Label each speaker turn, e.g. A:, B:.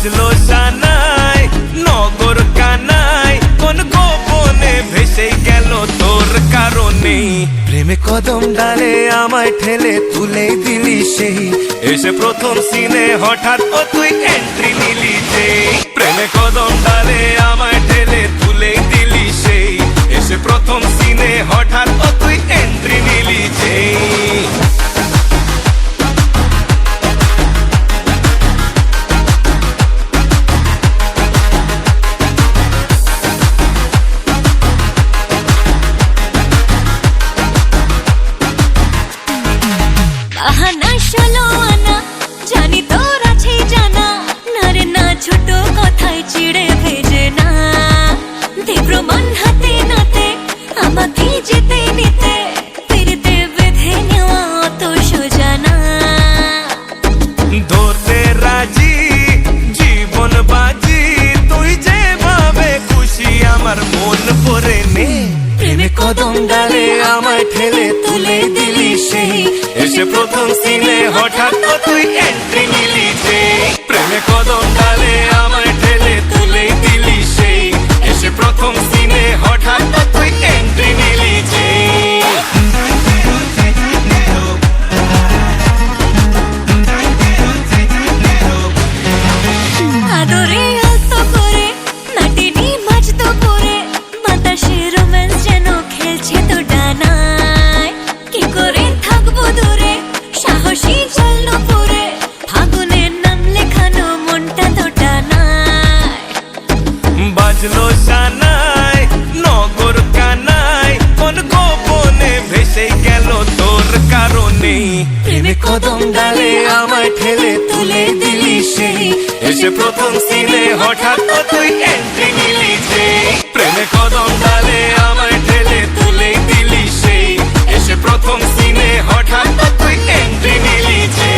A: বাজলো সানাই নগর কানাই কোন গোপনে ভেসে গেল তোর কারণে। প্রেমে কদম ডালে আমায় ঠেলে তুলে দিলি সেই, এসে প্রথম সিনে হঠাৎ ও তুই এন্ট্রি নিলি যে। প্রেমে কদম ডালে আমায় ঠেলে তুলে দিলি সেই, এসে প্রথম সিনে হঠাৎ ও তুই এন্ট্রি নিলি যে।
B: বাহানা ষোলো আনা জানি তোর আছে জানা, না রে না ছোট কথায় চিড়ে ভেজে না। দে প্রমাণ হাতে নাতে আমাকে যেতে নিতে, ফিরতে বেঁধে নেওয়া অত সোজা না।
A: ধরতে রাজি জীবন বাজি, তুই যেভাবে খুশি আমার মন ভরে নে। প্রেমে কদম ডালে আমায় ঠেলে তুলে দিলি সেই, এসে প্রথম সিনে হঠাৎ তো তুই এন্ট্রি নিলি যে। প্রেমে কদম ডালে আমায় ঠেলে তুলে দিলি সেই, এসে প্রথম সিনে হঠাৎ তো তুই এন্ট্রি নিলি যে।
B: আদরে আলতো করে নাটিনি বাজতো পরে, বাতাসে রোম্যান্স যেন খেলছে তো ডানায়। কি করে থাকবো দূরে সাহসী জল পরে, ফাগুনের নাম লেখানো মনটা তো টানায়।
A: বাজলো সানাই নগর কানাই কোন গোপনে ভেসে গেল তোর কারণে। প্রেমে কদম ডালে আমায় ঠেলে তুলে দিলি সেই, এসে প্রথম সিনে হঠাৎ তো তুই এন্ট্রি নিলি যে। প্রেমে কদম ডালে আমায় ঠেলে তুলে দিলি সেই, এসে প্রথম সিনে হঠাৎ তো তুই এন্ট্রি নিলি যে।